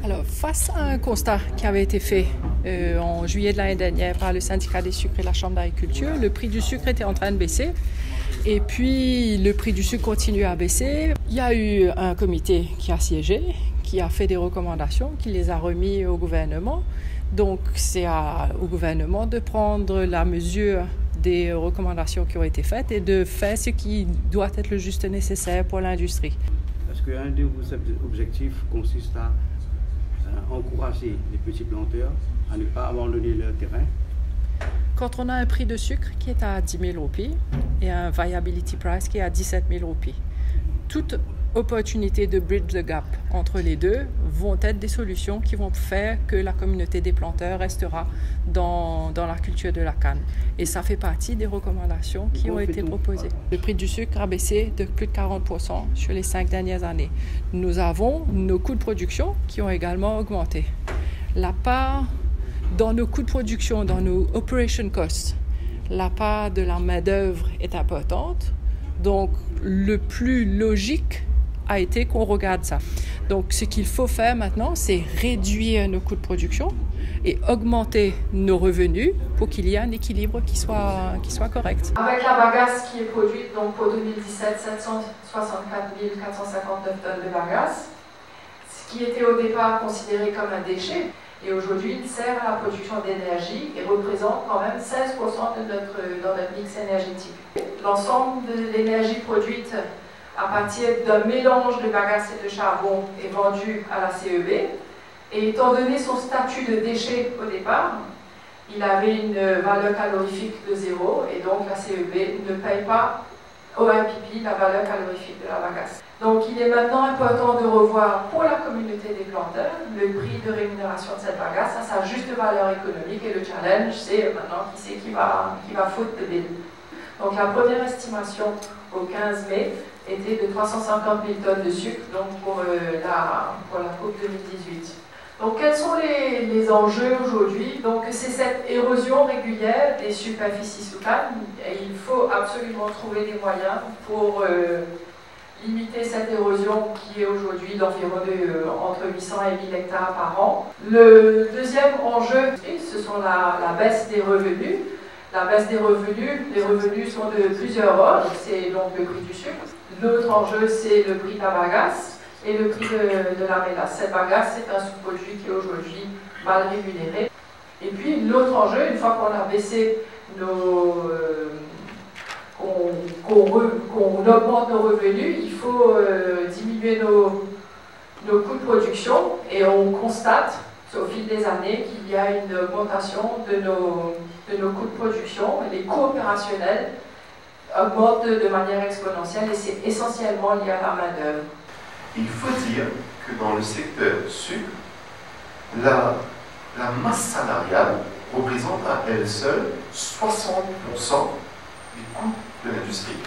Alors, face à un constat qui avait été fait en juillet de l'année dernière par le syndicat des sucres et la Chambre d'agriculture, le prix du sucre était en train de baisser et puis le prix du sucre continue à baisser. Il y a eu un comité qui a siégé, qui a fait des recommandations, qui les a remis au gouvernement. Donc, c'est au gouvernement de prendre la mesure des recommandations qui ont été faites et de faire ce qui doit être le juste nécessaire pour l'industrie. Est-ce qu'un de vos objectifs consiste à encourager les petits planteurs à ne pas abandonner leur terrain? Quand on a un prix de sucre qui est à 10 000 roupies et un viability price qui est à 17 000 roupies, toute opportunité de bridge the gap entre les deux vont être des solutions qui vont faire que la communauté des planteurs restera dans la culture de la canne. Et ça fait partie des recommandations qui ont été proposées. Le prix du sucre a baissé de plus de 40% sur les 5 dernières années. Nous avons nos coûts de production qui ont également augmenté. La part dans nos coûts de production, dans nos operation costs, la part de la main-d'œuvre est importante. Donc, le plus logique a été qu'on regarde ça. Donc, ce qu'il faut faire maintenant, c'est réduire nos coûts de production et augmenter nos revenus pour qu'il y ait un équilibre qui soit correct. Avec la bagasse qui est produite donc pour 2017, 764 459 tonnes de bagasse, ce qui était au départ considéré comme un déchet, et aujourd'hui il sert à la production d'énergie et représente quand même 16% dans notre mix énergétique. L'ensemble de l'énergie produite à partir d'un mélange de bagasse et de charbon est vendu à la CEB. Et étant donné son statut de déchet au départ, il avait une valeur calorifique de 0 et donc la CEB ne paye pas au MPP la valeur calorifique de la bagasse. Donc il est maintenant important de revoir pour la communauté des planteurs le prix de rémunération de cette bagasse à sa juste valeur économique, et le challenge c'est maintenant qui va foutre le bill. Donc la première estimation au 15 mai était de 350 000 tonnes de sucre donc pour la coupe 2018. Donc quels sont les enjeux aujourd'hui? Donc c'est cette érosion régulière des superficies sous canne et il faut absolument trouver des moyens pour limiter cette érosion qui est aujourd'hui d'environ entre 800 et 1000 hectares par an. Le deuxième enjeu, ce sont la baisse des revenus. La baisse des revenus, les revenus sont de plusieurs ordres, c'est donc le prix du sucre. L'autre enjeu, c'est le prix de la bagasse et le prix de la mélasse. Cette bagasse, c'est un sous-produit qui est aujourd'hui mal rémunéré. Et puis l'autre enjeu, une fois qu'on a baissé qu'on augmente nos revenus, il faut diminuer nos coûts de production et on constate au fil des années qu'il y a une augmentation de nos coûts de production. Les coûts opérationnels augmentent de manière exponentielle et c'est essentiellement lié à la main-d'œuvre. Il faut dire que dans le secteur sucre, la masse salariale représente à elle seule 60% du coût de l'industrie.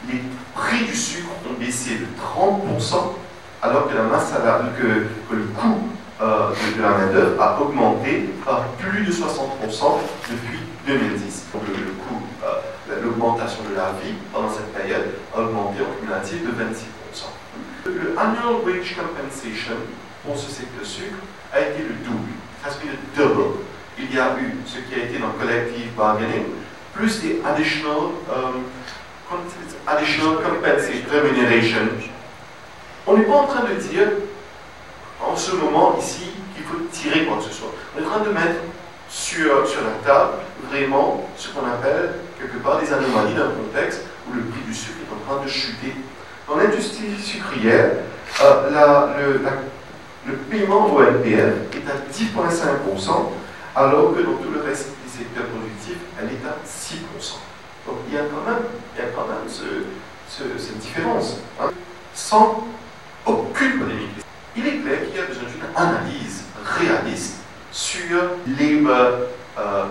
Les prix du sucre ont baissé de 30%, alors que la masse salariale, que le coût de la main-d'œuvre a augmenté par plus de 60% depuis 2010. Donc le coût, l'augmentation de la vie pendant cette période a augmenté en cumulatif de 26%. Le Annual Wage Compensation pour ce secteur sucre a été le double, has been double. Il y a eu ce qui a été dans le collective bargaining, plus des additional compensation, remuneration. On n'est pas en train de dire en ce moment ici qu'il faut tirer quoi que ce soit. On est en train de mettre sur la table vraiment ce qu'on appelle quelque part des anomalies d'un contexte où le prix du sucre est en train de chuter. Dans l'industrie sucrière, le paiement au NPF est à 10,5%, alors que dans tout le reste des secteurs productifs, elle est à 6%. Donc il y a quand même cette différence, hein, sans aucune polémique. Il est clair qu'il y a besoin d'une analyse réaliste sur labor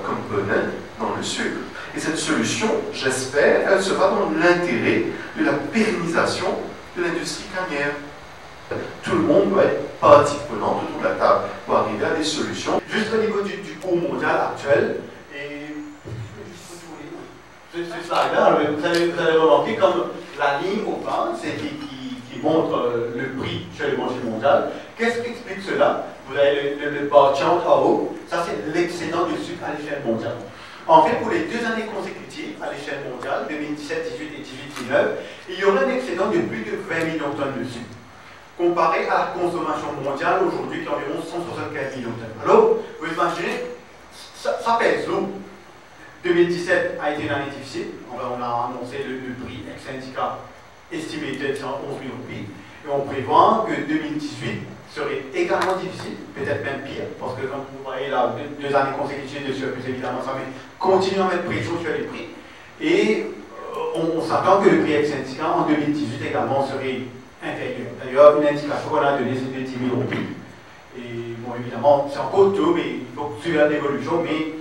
component dans le sucre. Et cette solution, j'espère, elle sera dans l'intérêt de la pérennisation de l'industrie cannière. Tout le monde doit être partie prenante autour de la table pour arriver à des solutions. Juste au niveau du coût mondial actuel, et ce slide-là, vous allez remarquer comme la ligne au bas, c'est qui montre le prix chez le marché mondial. Qu'est-ce qui explique cela? Vous avez le bar chart en haut, ça c'est l'excédent de sucre à l'échelle mondiale. En fait, pour les 2 années consécutives à l'échelle mondiale, 2017, 18 et 18, 19, il y aurait un excédent de plus de 20 millions de tonnes de sucre, comparé à la consommation mondiale aujourd'hui qui est environ 175 millions de tonnes. Alors, vous imaginez, ça pèse lourd. 2017 a été une année difficile. On a annoncé le prix ex-syndicat estimé de 111 millions de roupies. Et on prévoit que 2018 serait également difficile, peut-être même pire, parce que comme vous voyez là, 2 années consécutives de surplus, évidemment, ça continue à mettre pression sur les prix. Et on s'attend que le prix ex-syndicat en 2018 également serait inférieur. D'ailleurs, une indication qu'on a donnée, c'est de 10 000 roupies. Et bon, évidemment, c'est encore tôt, mais il faut suivre l'évolution, mais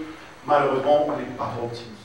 malheureusement, on n'est pas trop optimiste.